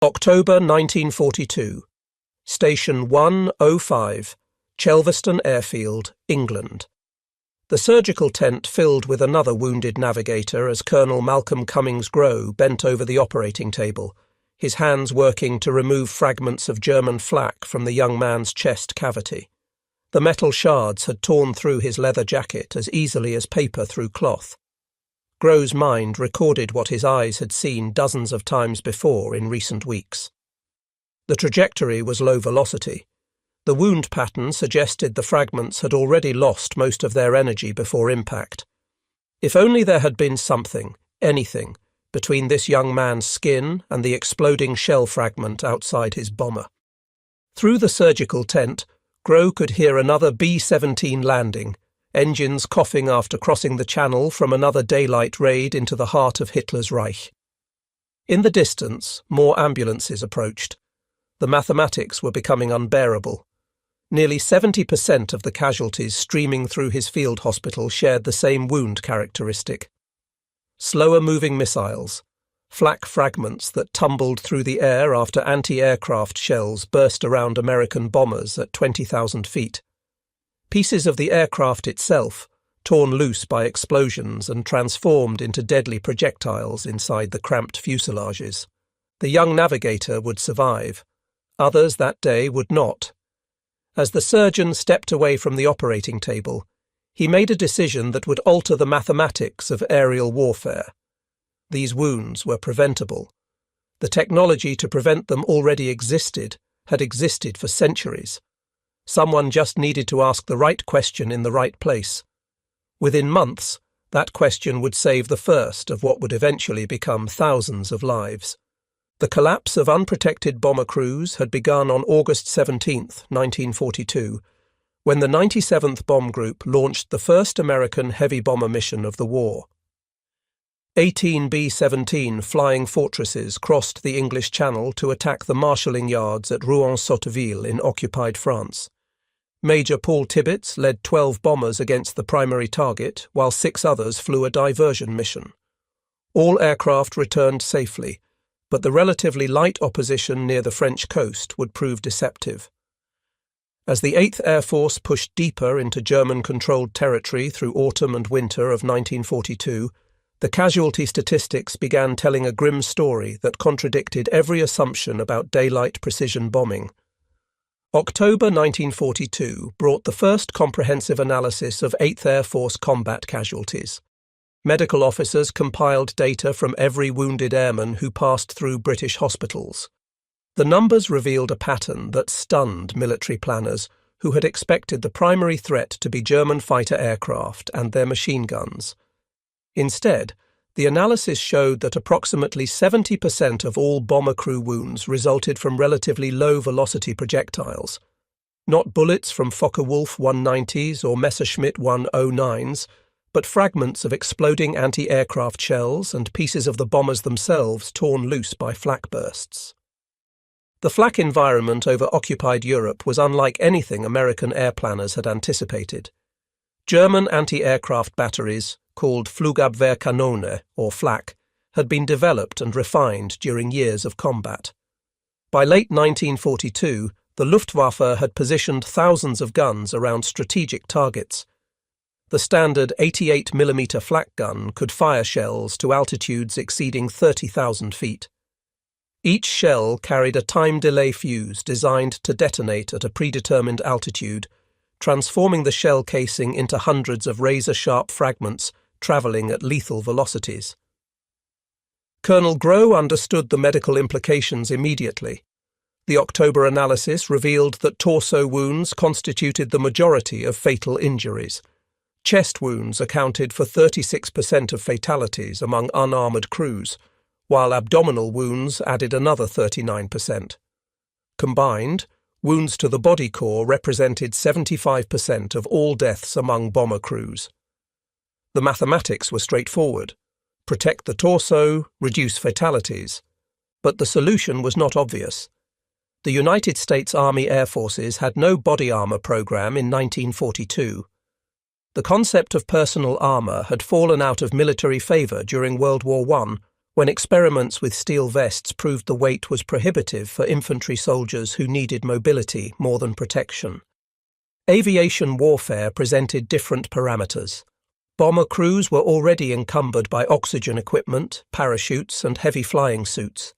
October 1942. Station 105, Chelveston Airfield, England. The surgical tent filled with another wounded navigator as Colonel Malcolm Cummings-Grow bent over the operating table, his hands working to remove fragments of German flak from the young man's chest cavity. The metal shards had torn through his leather jacket as easily as paper through cloth. Grow's mind recorded what his eyes had seen dozens of times before in recent weeks. The trajectory was low velocity. The wound pattern suggested the fragments had already lost most of their energy before impact. If only there had been something, anything, between this young man's skin and the exploding shell fragment outside his bomber. Through the surgical tent, Grow could hear another B-17 landing, engines coughing after crossing the channel from another daylight raid into the heart of Hitler's Reich. In the distance, more ambulances approached. The mathematics were becoming unbearable. Nearly 70% of the casualties streaming through his field hospital shared the same wound characteristic. Slower-moving missiles, flak fragments that tumbled through the air after anti-aircraft shells burst around American bombers at 20,000 feet. Pieces of the aircraft itself, torn loose by explosions and transformed into deadly projectiles inside the cramped fuselages. The young navigator would survive. Others that day would not. As the surgeon stepped away from the operating table, he made a decision that would alter the mathematics of aerial warfare. These wounds were preventable. The technology to prevent them already had existed for centuries. Someone just needed to ask the right question in the right place. Within months, that question would save the first of what would eventually become thousands of lives. The collapse of unprotected bomber crews had begun on August 17, 1942, when the 97th Bomb Group launched the first American heavy bomber mission of the war. 18 B-17 flying fortresses crossed the English Channel to attack the marshalling yards at Rouen-Sotteville in occupied France. Major Paul Tibbets led 12 bombers against the primary target, while 6 others flew a diversion mission. All aircraft returned safely, but the relatively light opposition near the French coast would prove deceptive. As the 8th Air Force pushed deeper into German-controlled territory through autumn and winter of 1942, the casualty statistics began telling a grim story that contradicted every assumption about daylight precision bombing. October 1942 brought the first comprehensive analysis of 8th Air Force combat casualties. Medical officers compiled data from every wounded airman who passed through British hospitals. The numbers revealed a pattern that stunned military planners who had expected the primary threat to be German fighter aircraft and their machine guns. Instead, the analysis showed that approximately 70% of all bomber crew wounds resulted from relatively low-velocity projectiles. Not bullets from Focke-Wulf 190s or Messerschmitt 109s, but fragments of exploding anti-aircraft shells and pieces of the bombers themselves torn loose by flak bursts. The flak environment over occupied Europe was unlike anything American air planners had anticipated. German anti-aircraft batteries, called Flugabwehrkanone, or flak, had been developed and refined during years of combat. By late 1942, the Luftwaffe had positioned thousands of guns around strategic targets. The standard 88mm flak gun could fire shells to altitudes exceeding 30,000 feet. Each shell carried a time delay fuse designed to detonate at a predetermined altitude, transforming the shell casing into hundreds of razor-sharp fragments travelling at lethal velocities. Colonel Grow understood the medical implications immediately. The October analysis revealed that torso wounds constituted the majority of fatal injuries. Chest wounds accounted for 36% of fatalities among unarmoured crews, while abdominal wounds added another 39%. Combined, wounds to the body core represented 75% of all deaths among bomber crews. The mathematics were straightforward. Protect the torso, reduce fatalities. But the solution was not obvious. The United States Army Air Forces had no body armor program in 1942. The concept of personal armor had fallen out of military favor during World War I, when experiments with steel vests proved the weight was prohibitive for infantry soldiers who needed mobility more than protection. Aviation warfare presented different parameters. Bomber crews were already encumbered by oxygen equipment, parachutes, and heavy flying suits.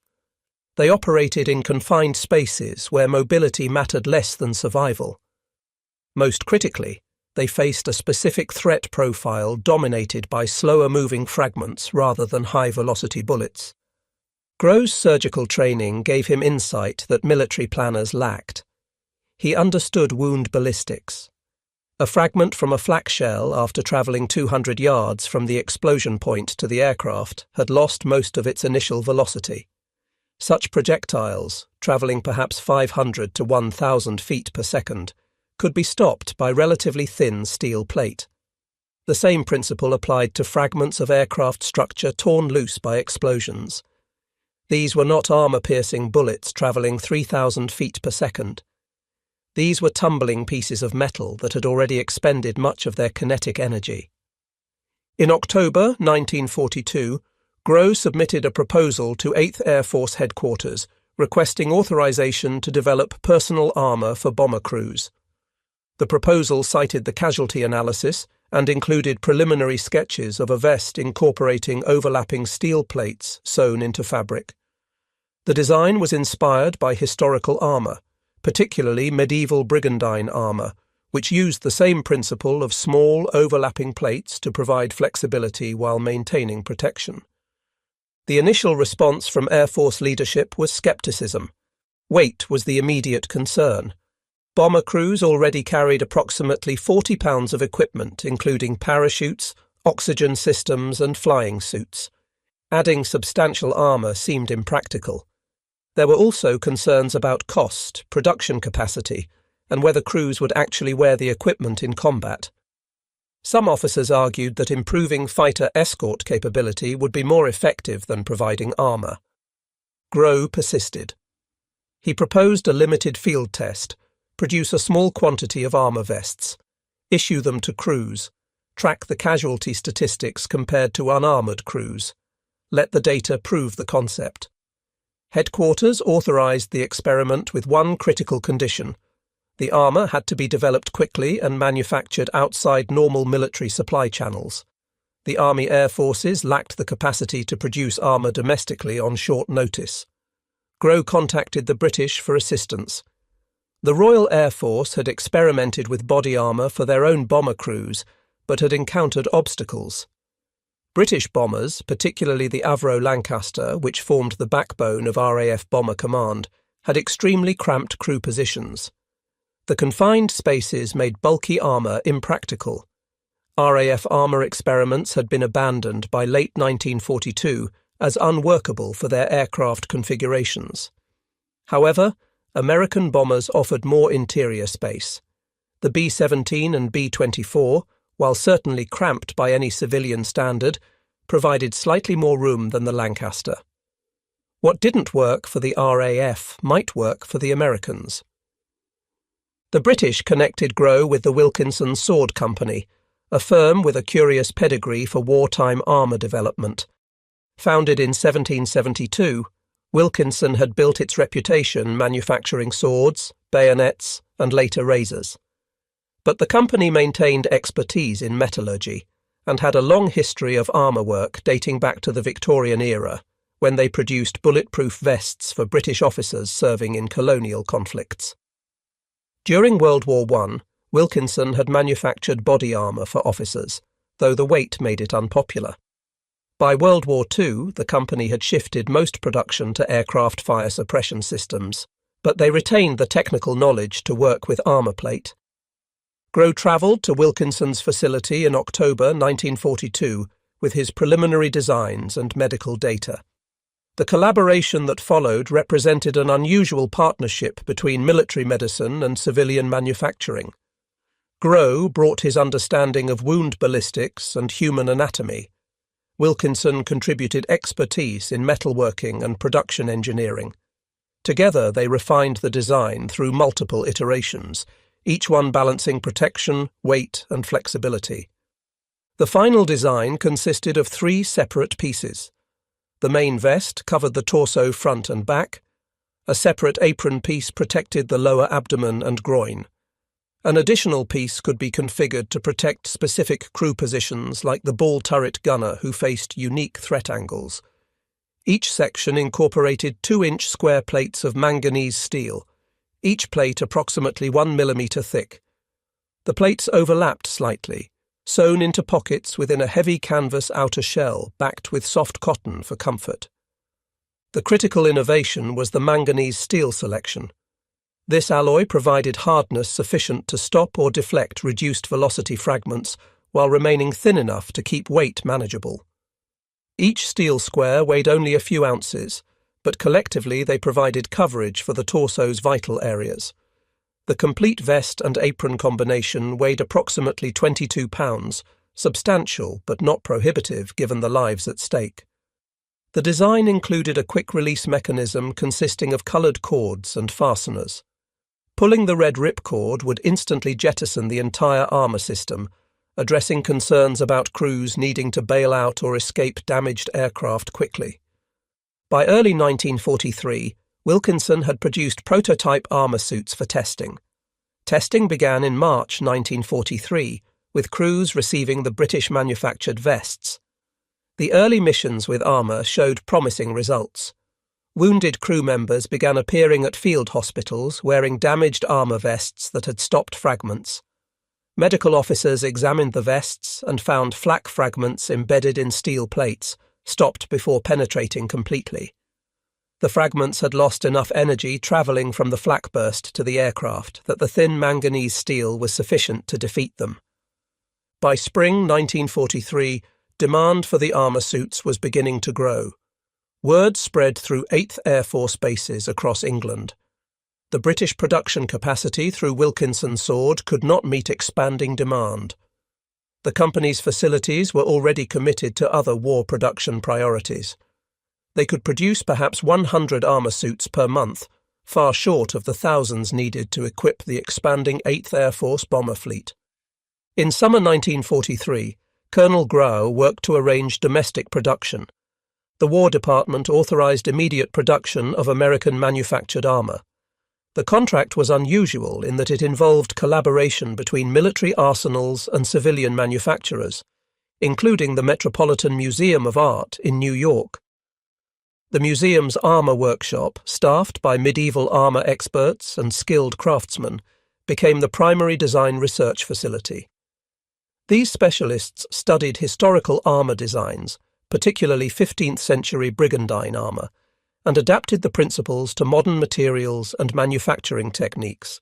They operated in confined spaces where mobility mattered less than survival. Most critically, they faced a specific threat profile dominated by slower-moving fragments rather than high-velocity bullets. Grove's surgical training gave him insight that military planners lacked. He understood wound ballistics. A fragment from a flak shell after travelling 200 yards from the explosion point to the aircraft had lost most of its initial velocity. Such projectiles, travelling perhaps 500 to 1,000 feet per second, could be stopped by relatively thin steel plate. The same principle applied to fragments of aircraft structure torn loose by explosions. These were not armour-piercing bullets travelling 3,000 feet per second. These were tumbling pieces of metal that had already expended much of their kinetic energy. In October 1942, Grove submitted a proposal to 8th Air Force Headquarters requesting authorization to develop personal armour for bomber crews. The proposal cited the casualty analysis and included preliminary sketches of a vest incorporating overlapping steel plates sewn into fabric. The design was inspired by historical armour, particularly medieval brigandine armour, which used the same principle of small overlapping plates to provide flexibility while maintaining protection. The initial response from Air Force leadership was skepticism. Weight was the immediate concern. Bomber crews already carried approximately 40 pounds of equipment, including parachutes, oxygen systems, and flying suits. Adding substantial armour seemed impractical. There were also concerns about cost, production capacity, and whether crews would actually wear the equipment in combat. Some officers argued that improving fighter escort capability would be more effective than providing armour. Grove persisted. He proposed a limited field test, produce a small quantity of armour vests, issue them to crews, track the casualty statistics compared to unarmoured crews, let the data prove the concept. Headquarters authorised the experiment with one critical condition. The armour had to be developed quickly and manufactured outside normal military supply channels. The Army Air Forces lacked the capacity to produce armour domestically on short notice. Grove contacted the British for assistance. The Royal Air Force had experimented with body armour for their own bomber crews, but had encountered obstacles. British bombers, particularly the Avro Lancaster, which formed the backbone of RAF Bomber Command, had extremely cramped crew positions. The confined spaces made bulky armour impractical. RAF armour experiments had been abandoned by late 1942 as unworkable for their aircraft configurations. However, American bombers offered more interior space. The B-17 and B-24, while certainly cramped by any civilian standard, provided slightly more room than the Lancaster. What didn't work for the RAF might work for the Americans. The British connected Grove with the Wilkinson Sword Company, a firm with a curious pedigree for wartime armour development. Founded in 1772, Wilkinson had built its reputation manufacturing swords, bayonets, and later razors. But the company maintained expertise in metallurgy and had a long history of armour work dating back to the Victorian era, when they produced bulletproof vests for British officers serving in colonial conflicts. During World War I, Wilkinson had manufactured body armour for officers, though the weight made it unpopular. By World War II, the company had shifted most production to aircraft fire suppression systems, but they retained the technical knowledge to work with armour plate. Grove travelled to Wilkinson's facility in October 1942 with his preliminary designs and medical data. The collaboration that followed represented an unusual partnership between military medicine and civilian manufacturing. Grove brought his understanding of wound ballistics and human anatomy. Wilkinson contributed expertise in metalworking and production engineering. Together they refined the design through multiple iterations, each one balancing protection, weight, and flexibility. The final design consisted of 3 separate pieces: The main vest covered the torso front and back. A separate apron piece protected the lower abdomen and groin. An additional piece could be configured to protect specific crew positions like the ball turret gunner who faced unique threat angles. Each section incorporated 2-inch square plates of manganese steel, each plate approximately 1 millimeter thick. The plates overlapped slightly, sewn into pockets within a heavy canvas outer shell backed with soft cotton for comfort. The critical innovation was the manganese steel selection. This alloy provided hardness sufficient to stop or deflect reduced velocity fragments while remaining thin enough to keep weight manageable. Each steel square weighed only a few ounces, but collectively they provided coverage for the torso's vital areas. The complete vest and apron combination weighed approximately 22 pounds, substantial but not prohibitive given the lives at stake. The design included a quick-release mechanism consisting of coloured cords and fasteners. Pulling the red ripcord would instantly jettison the entire armour system, addressing concerns about crews needing to bail out or escape damaged aircraft quickly. By early 1943, Wilkinson had produced prototype armour suits for testing. Testing began in March 1943, with crews receiving the British-manufactured vests. The early missions with armour showed promising results. Wounded crew members began appearing at field hospitals wearing damaged armour vests that had stopped fragments. Medical officers examined the vests and found flak fragments embedded in steel plates, stopped before penetrating completely. The fragments had lost enough energy travelling from the flak burst to the aircraft that the thin manganese steel was sufficient to defeat them. By spring 1943, demand for the armour suits was beginning to grow. Word spread through 8th Air Force bases across England. The British production capacity through Wilkinson Sword could not meet expanding demand. The company's facilities were already committed to other war production priorities. They could produce perhaps 100 armour suits per month, far short of the thousands needed to equip the expanding 8th Air Force bomber fleet. In summer 1943, Colonel Grau worked to arrange domestic production. The War Department authorized immediate production of American-manufactured armour. The contract was unusual in that it involved collaboration between military arsenals and civilian manufacturers, including the Metropolitan Museum of Art in New York. The museum's armour workshop, staffed by medieval armour experts and skilled craftsmen, became the primary design research facility. These specialists studied historical armour designs, particularly 15th-century brigandine armour, and adapted the principles to modern materials and manufacturing techniques.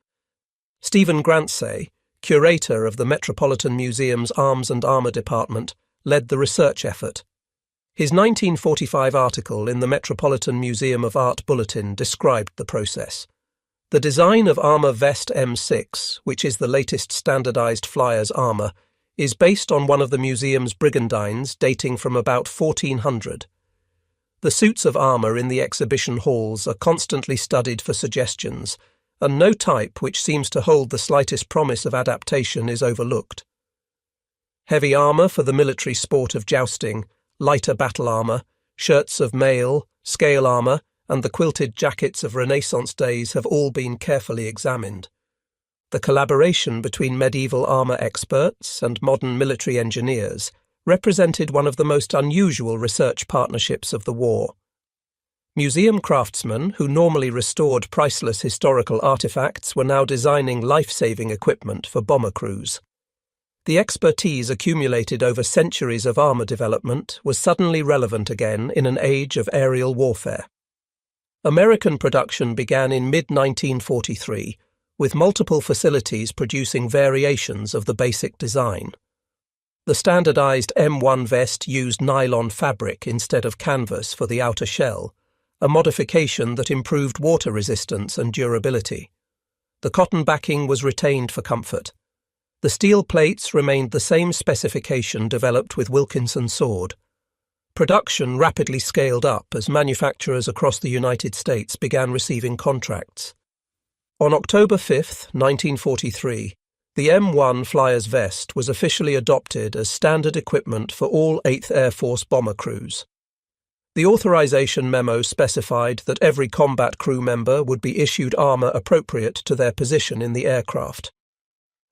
Stephen Grantsay, curator of the Metropolitan Museum's Arms and Armour Department, led the research effort. His 1945 article in the Metropolitan Museum of Art Bulletin described the process. The design of Armour Vest M6, which is the latest standardized flyer's armour, is based on one of the museum's brigandines dating from about 1400. The suits of armour in the exhibition halls are constantly studied for suggestions, and no type which seems to hold the slightest promise of adaptation is overlooked. Heavy armour for the military sport of jousting, lighter battle armour, shirts of mail, scale armour, and the quilted jackets of Renaissance days have all been carefully examined. The collaboration between medieval armour experts and modern military engineers represented one of the most unusual research partnerships of the war. Museum craftsmen, who normally restored priceless historical artefacts, were now designing life-saving equipment for bomber crews. The expertise accumulated over centuries of armour development was suddenly relevant again in an age of aerial warfare. American production began in mid-1943, with multiple facilities producing variations of the basic design. The standardized M1 vest used nylon fabric instead of canvas for the outer shell, a modification that improved water resistance and durability. The cotton backing was retained for comfort. The steel plates remained the same specification developed with Wilkinson Sword. Production rapidly scaled up as manufacturers across the United States began receiving contracts. On October 5, 1943, the M1 Flyer's Vest was officially adopted as standard equipment for all 8th Air Force bomber crews. The authorization memo specified that every combat crew member would be issued armour appropriate to their position in the aircraft.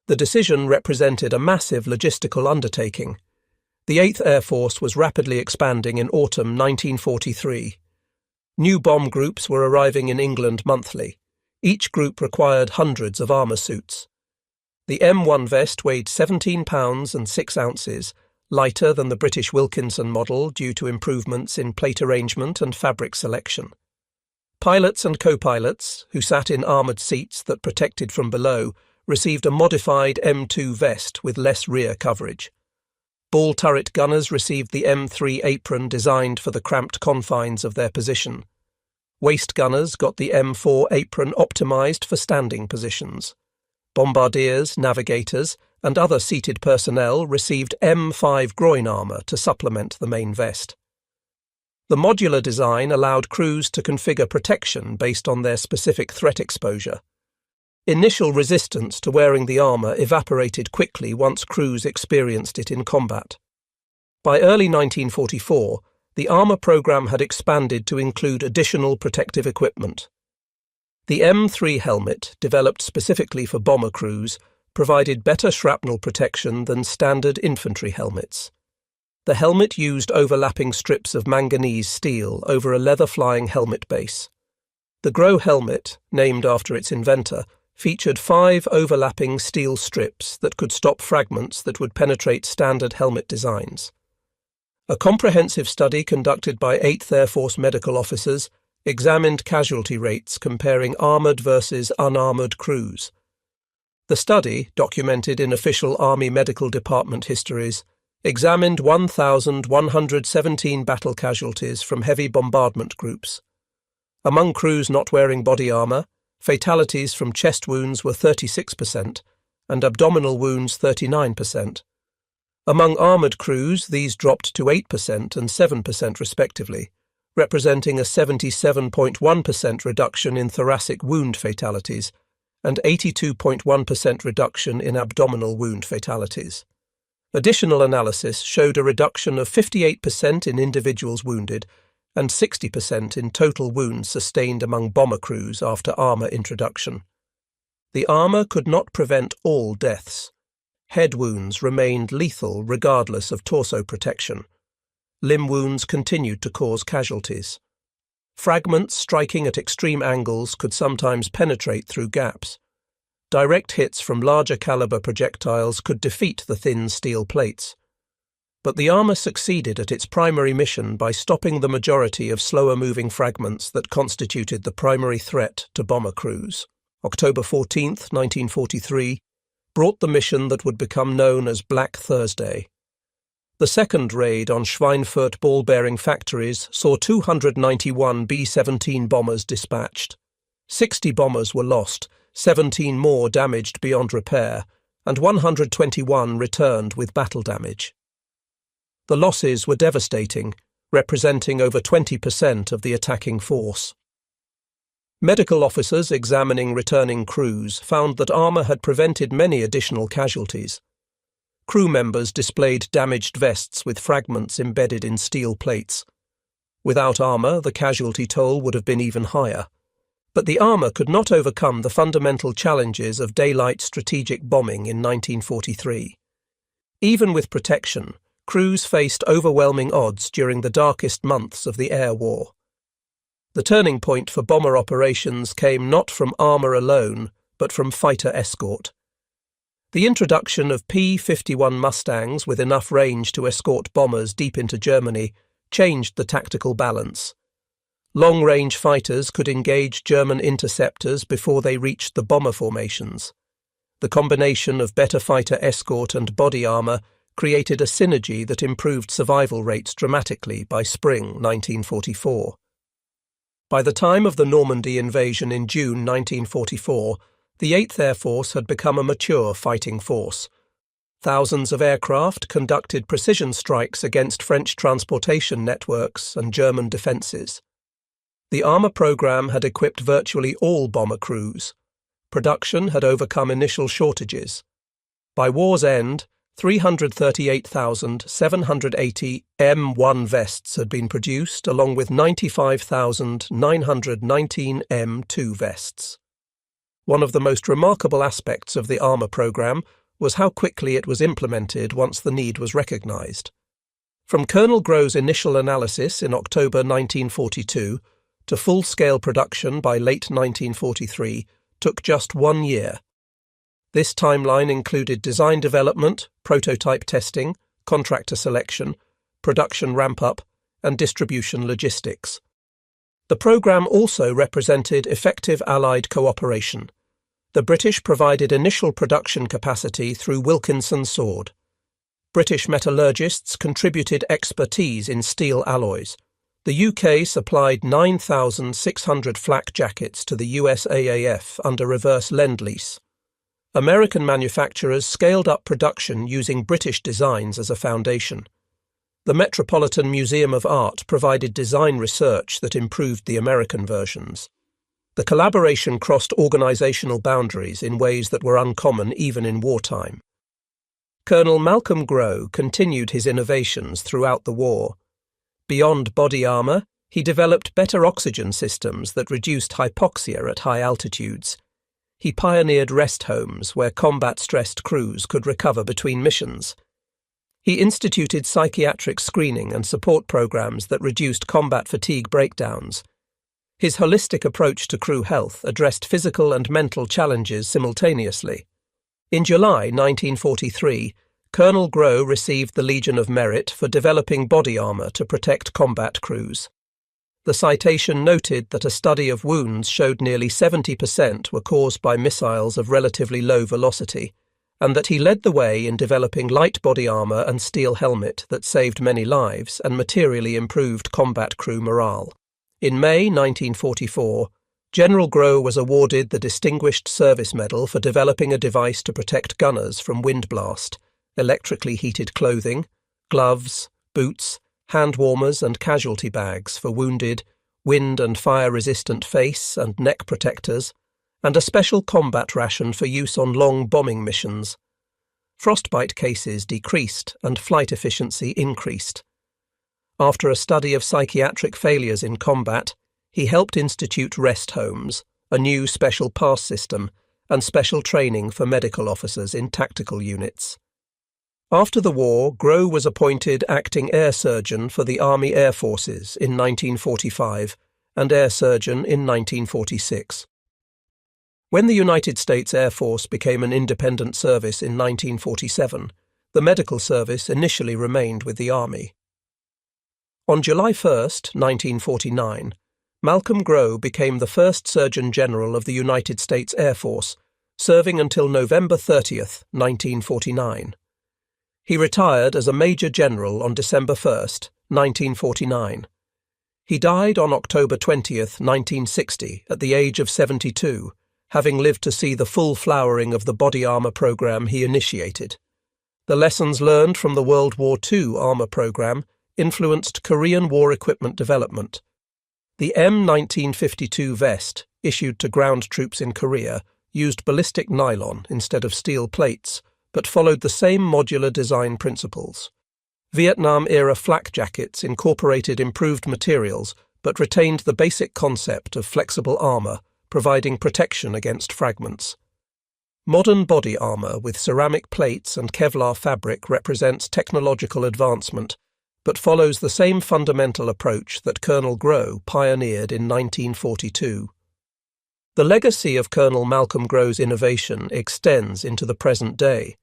The decision represented a massive logistical undertaking. The 8th Air Force was rapidly expanding in autumn 1943. New bomb groups were arriving in England monthly. Each group required hundreds of armour suits. The M1 vest weighed 17 pounds and 6 ounces, lighter than the British Wilkinson model due to improvements in plate arrangement and fabric selection. Pilots and co-pilots, who sat in armoured seats that protected from below, received a modified M2 vest with less rear coverage. Ball turret gunners received the M3 apron designed for the cramped confines of their position. Waist gunners got the M4 apron optimised for standing positions. Bombardiers, navigators, and other seated personnel received M5 groin armour to supplement the main vest. The modular design allowed crews to configure protection based on their specific threat exposure. Initial resistance to wearing the armour evaporated quickly once crews experienced it in combat. By early 1944, the armour programme had expanded to include additional protective equipment. The M3 helmet, developed specifically for bomber crews, provided better shrapnel protection than standard infantry helmets. The helmet used overlapping strips of manganese steel over a leather-flying helmet base. The Grow helmet, named after its inventor, featured 5 overlapping steel strips that could stop fragments that would penetrate standard helmet designs. A comprehensive study conducted by 8th Air Force medical officers examined casualty rates comparing armoured versus unarmoured crews. The study, documented in official Army Medical Department histories, examined 1,117 battle casualties from heavy bombardment groups. Among crews not wearing body armour, fatalities from chest wounds were 36% and abdominal wounds 39%. Among armoured crews, these dropped to 8% and 7% respectively, representing a 77.1% reduction in thoracic wound fatalities and 82.1% reduction in abdominal wound fatalities. Additional analysis showed a reduction of 58% in individuals wounded and 60% in total wounds sustained among bomber crews after armour introduction. The armour could not prevent all deaths. Head wounds remained lethal regardless of torso protection. Limb wounds continued to cause casualties. Fragments striking at extreme angles could sometimes penetrate through gaps. Direct hits from larger caliber projectiles could defeat the thin steel plates. But the armour succeeded at its primary mission by stopping the majority of slower-moving fragments that constituted the primary threat to bomber crews. October 14, 1943, brought the mission that would become known as Black Thursday. The second raid on Schweinfurt ball-bearing factories saw 291 B-17 bombers dispatched. 60 bombers were lost, 17 more damaged beyond repair, and 121 returned with battle damage. The losses were devastating, representing over 20% of the attacking force. Medical officers examining returning crews found that armour had prevented many additional casualties. Crew members displayed damaged vests with fragments embedded in steel plates. Without armour, the casualty toll would have been even higher. But the armour could not overcome the fundamental challenges of daylight strategic bombing in 1943. Even with protection, crews faced overwhelming odds during the darkest months of the air war. The turning point for bomber operations came not from armour alone, but from fighter escort. The introduction of P-51 Mustangs with enough range to escort bombers deep into Germany changed the tactical balance. Long-range fighters could engage German interceptors before they reached the bomber formations. The combination of better fighter escort and body armour created a synergy that improved survival rates dramatically by spring 1944. By the time of the Normandy invasion in June 1944, the 8th Air Force had become a mature fighting force. Thousands of aircraft conducted precision strikes against French transportation networks and German defences. The armour programme had equipped virtually all bomber crews. Production had overcome initial shortages. By war's end, 338,780 M1 vests had been produced, along with 95,919 M2 vests. One of the most remarkable aspects of the armour programme was how quickly it was implemented once the need was recognised. From Colonel Growe's initial analysis in October 1942 to full-scale production by late 1943 took just 1 year. This timeline included design development, prototype testing, contractor selection, production ramp-up, and distribution logistics. The programme also represented effective Allied cooperation. The British provided initial production capacity through Wilkinson Sword. British metallurgists contributed expertise in steel alloys. The UK supplied 9,600 flak jackets to the USAAF under reverse Lend-Lease. American manufacturers scaled up production using British designs as a foundation. The Metropolitan Museum of Art provided design research that improved the American versions. The collaboration crossed organisational boundaries in ways that were uncommon even in wartime. Colonel Malcolm Growe continued his innovations throughout the war. Beyond body armour, he developed better oxygen systems that reduced hypoxia at high altitudes. He pioneered rest homes where combat-stressed crews could recover between missions. He instituted psychiatric screening and support programs that reduced combat fatigue breakdowns. His holistic approach to crew health addressed physical and mental challenges simultaneously. In July 1943, Colonel Growe received the Legion of Merit for developing body armour to protect combat crews. The citation noted that a study of wounds showed nearly 70% were caused by missiles of relatively low velocity, and that he led the way in developing light body armour and steel helmet that saved many lives and materially improved combat crew morale. In May 1944, General Growe was awarded the Distinguished Service Medal for developing a device to protect gunners from wind blast, electrically heated clothing, gloves, boots, hand warmers and casualty bags for wounded, wind and fire-resistant face and neck protectors, and a special combat ration for use on long bombing missions. Frostbite cases decreased and flight efficiency increased. After a study of psychiatric failures in combat, he helped institute rest homes, a new special pass system, and special training for medical officers in tactical units. After the war, Growe was appointed acting air surgeon for the Army Air Forces in 1945 and air surgeon in 1946. When the United States Air Force became an independent service in 1947, the medical service initially remained with the Army. On July 1, 1949, Malcolm Growe became the first Surgeon General of the United States Air Force, serving until November 30, 1949. He retired as a Major General on December 1, 1949. He died on October 20, 1960, at the age of 72, having lived to see the full flowering of the body armour programme he initiated. The lessons learned from the World War II armour programme influenced Korean War equipment development. The M1952 vest, issued to ground troops in Korea, used ballistic nylon instead of steel plates, but followed the same modular design principles. Vietnam-era flak jackets incorporated improved materials but retained the basic concept of flexible armour, providing protection against fragments. Modern body armour with ceramic plates and Kevlar fabric represents technological advancement, but follows the same fundamental approach that Colonel Growe pioneered in 1942. The legacy of Colonel Malcolm Growe's innovation extends into the present day.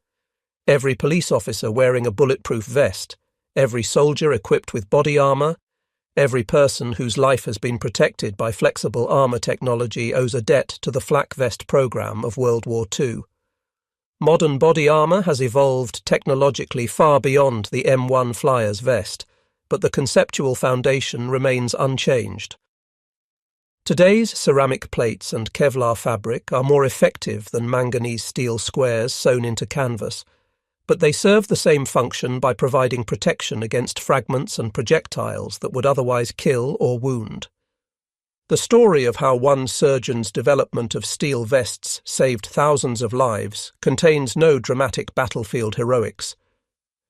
Every police officer wearing a bulletproof vest, every soldier equipped with body armour, every person whose life has been protected by flexible armour technology owes a debt to the flak vest programme of World War II. Modern body armour has evolved technologically far beyond the M1 Flyer's vest, but the conceptual foundation remains unchanged. Today's ceramic plates and Kevlar fabric are more effective than manganese steel squares sewn into canvas, but they serve the same function by providing protection against fragments and projectiles that would otherwise kill or wound. The story of how one surgeon's development of steel vests saved thousands of lives contains no dramatic battlefield heroics,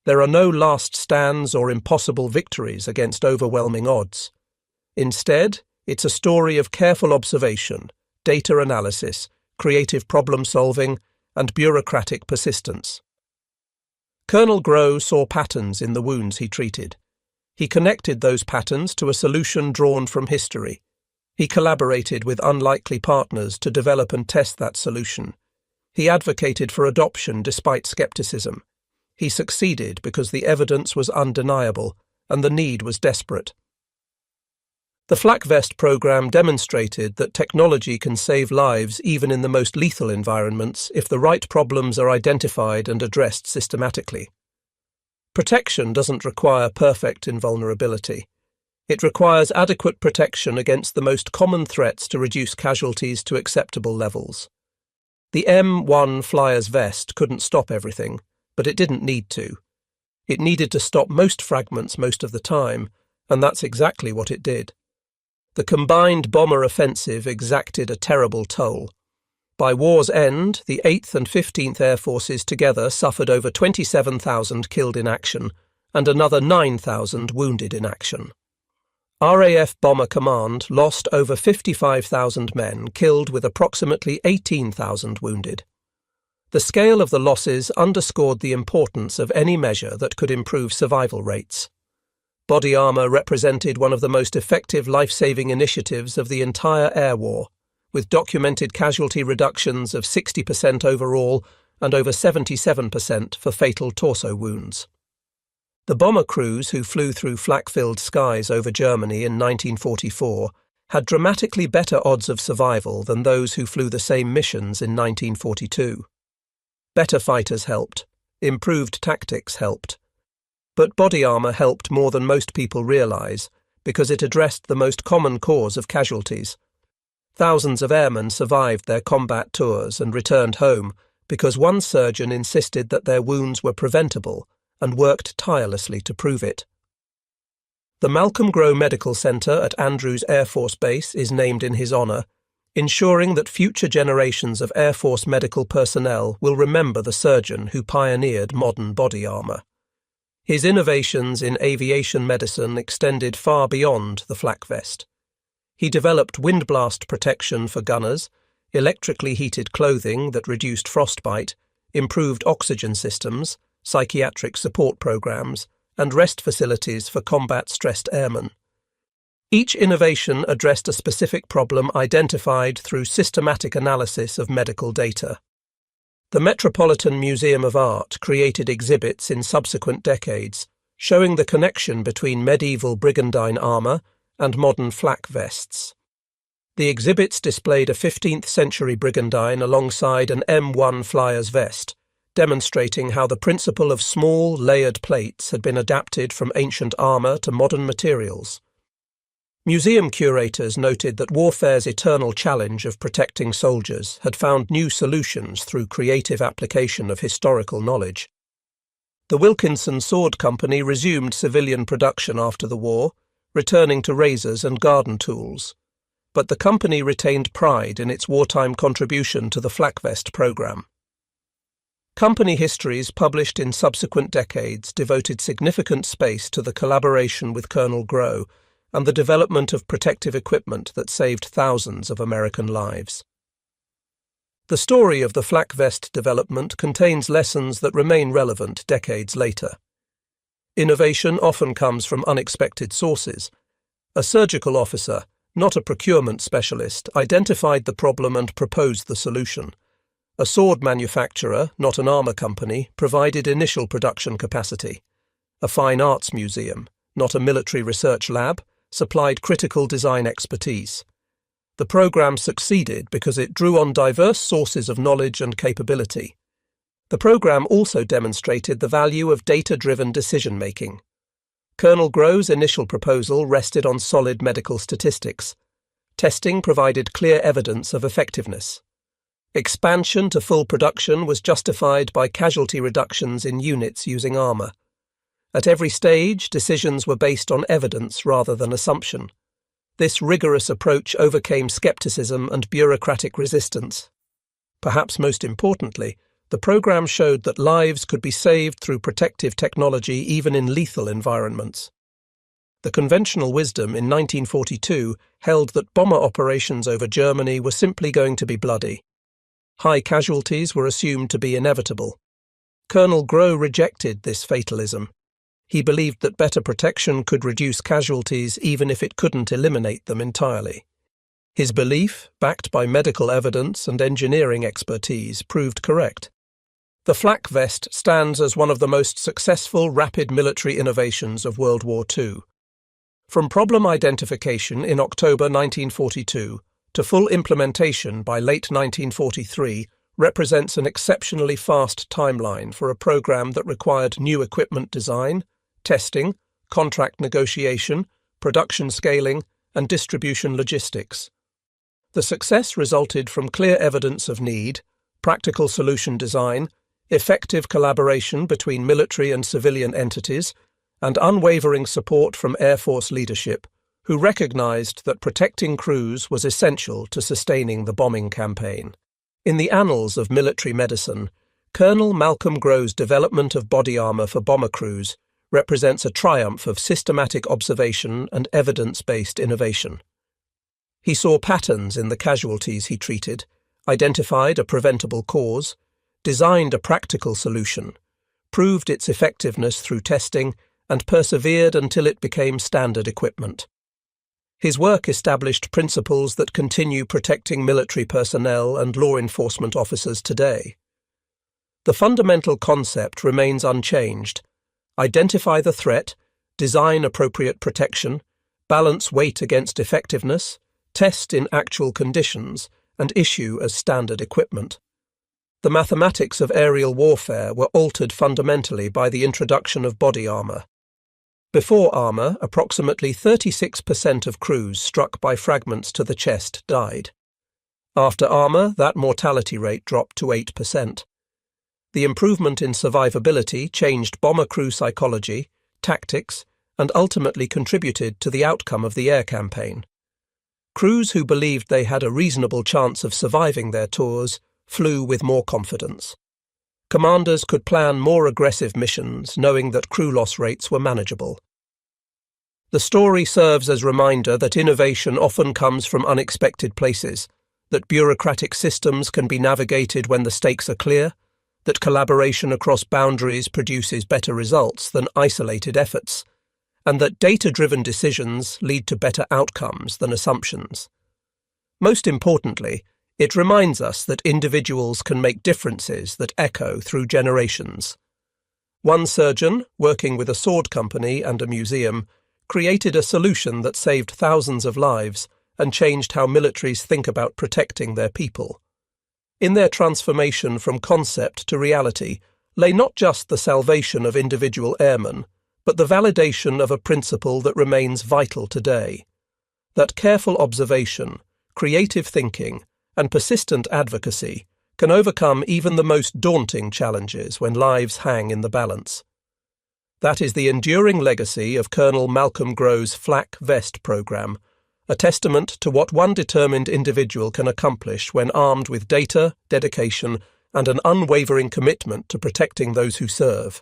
There are no last stands or impossible victories against overwhelming odds. Instead, it's a story of careful observation, data analysis, creative problem-solving, and bureaucratic persistence. Colonel Grow saw patterns in the wounds he treated. He connected those patterns to a solution drawn from history. He collaborated with unlikely partners to develop and test that solution. He advocated for adoption despite skepticism. He succeeded because the evidence was undeniable and the need was desperate. The Flak Vest program demonstrated that technology can save lives even in the most lethal environments if the right problems are identified and addressed systematically. Protection doesn't require perfect invulnerability. It requires adequate protection against the most common threats to reduce casualties to acceptable levels. The M1 Flyer's vest couldn't stop everything, but it didn't need to. It needed to stop most fragments most of the time, and that's exactly what it did. The combined bomber offensive exacted a terrible toll. By war's end, the 8th and 15th Air Forces together suffered over 27,000 killed in action and another 9,000 wounded in action. RAF Bomber Command lost over 55,000 men, killed with approximately 18,000 wounded. The scale of the losses underscored the importance of any measure that could improve survival rates. Body armour represented one of the most effective life-saving initiatives of the entire air war, with documented casualty reductions of 60% overall and over 77% for fatal torso wounds. The bomber crews who flew through flak-filled skies over Germany in 1944 had dramatically better odds of survival than those who flew the same missions in 1942. Better fighters helped, improved tactics helped, but body armour helped more than most people realise because it addressed the most common cause of casualties. Thousands of airmen survived their combat tours and returned home because one surgeon insisted that their wounds were preventable and worked tirelessly to prove it. The Malcolm Grow Medical Centre at Andrews Air Force Base is named in his honour, ensuring that future generations of Air Force medical personnel will remember the surgeon who pioneered modern body armour. His innovations in aviation medicine extended far beyond the flak vest. He developed windblast protection for gunners, electrically heated clothing that reduced frostbite, improved oxygen systems, psychiatric support programs, and rest facilities for combat-stressed airmen. Each innovation addressed a specific problem identified through systematic analysis of medical data. The Metropolitan Museum of Art created exhibits in subsequent decades showing the connection between medieval brigandine armour and modern flak vests. The exhibits displayed a 15th century brigandine alongside an M1 Flyer's vest, demonstrating how the principle of small, layered plates had been adapted from ancient armour to modern materials. Museum curators noted that warfare's eternal challenge of protecting soldiers had found new solutions through creative application of historical knowledge. The Wilkinson Sword Company resumed civilian production after the war, returning to razors and garden tools. But the company retained pride in its wartime contribution to the flak vest program. Company histories published in subsequent decades devoted significant space to the collaboration with Colonel Grow and the development of protective equipment that saved thousands of American lives. The story of the flak vest development contains lessons that remain relevant decades later. Innovation often comes from unexpected sources. A surgical officer, not a procurement specialist, identified the problem and proposed the solution. A sword manufacturer, not an armour company, provided initial production capacity. A fine arts museum, not a military research lab, supplied critical design expertise. The program succeeded because it drew on diverse sources of knowledge and capability. The program also demonstrated the value of data-driven decision-making. Colonel Grow's initial proposal rested on solid medical statistics. Testing provided clear evidence of effectiveness. Expansion to full production was justified by casualty reductions in units using armour. At every stage, decisions were based on evidence rather than assumption. This rigorous approach overcame skepticism and bureaucratic resistance. Perhaps most importantly, The program showed that lives could be saved through protective technology even in lethal environments. The conventional wisdom in 1942 held that bomber operations over Germany were simply going to be bloody. High casualties were assumed to be inevitable. Colonel Grow rejected this fatalism. He believed that better protection could reduce casualties even if it couldn't eliminate them entirely. His belief, backed by medical evidence and engineering expertise, proved correct. The flak vest stands as one of the most successful rapid military innovations of World War II. From problem identification in October 1942 to full implementation by late 1943 represents an exceptionally fast timeline for a program that required new equipment design, testing, contract negotiation, production scaling, and distribution logistics. The success resulted from clear evidence of need, practical solution design, effective collaboration between military and civilian entities, and unwavering support from Air Force leadership, who recognized that protecting crews was essential to sustaining the bombing campaign. In the annals of military medicine, Colonel Malcolm Grow's development of body armor for bomber crews represents a triumph of systematic observation and evidence-based innovation. He saw patterns in the casualties he treated, identified a preventable cause, designed a practical solution, proved its effectiveness through testing, and persevered until it became standard equipment. His work established principles that continue protecting military personnel and law enforcement officers today. The fundamental concept remains unchanged: identify the threat, design appropriate protection, balance weight against effectiveness, test in actual conditions, and issue as standard equipment. The mathematics of aerial warfare were altered fundamentally by the introduction of body armor. Before armor, approximately 36% of crews struck by fragments to the chest died. After armor, that mortality rate dropped to 8%. The improvement in survivability changed bomber crew psychology, tactics, and ultimately contributed to the outcome of the air campaign. Crews who believed they had a reasonable chance of surviving their tours flew with more confidence. Commanders could plan more aggressive missions, knowing that crew loss rates were manageable. The story serves as a reminder that innovation often comes from unexpected places, that bureaucratic systems can be navigated when the stakes are clear, that collaboration across boundaries produces better results than isolated efforts, and that data-driven decisions lead to better outcomes than assumptions. Most importantly, it reminds us that individuals can make differences that echo through generations. One surgeon, working with a sword company and a museum, created a solution that saved thousands of lives and changed how militaries think about protecting their people. In their transformation from concept to reality lay not just the salvation of individual airmen, but the validation of a principle that remains vital today: that careful observation, creative thinking, and persistent advocacy can overcome even the most daunting challenges when lives hang in the balance. That is the enduring legacy of Colonel Malcolm Grow's Flak Vest program, a testament to what one determined individual can accomplish when armed with data, dedication, and an unwavering commitment to protecting those who serve.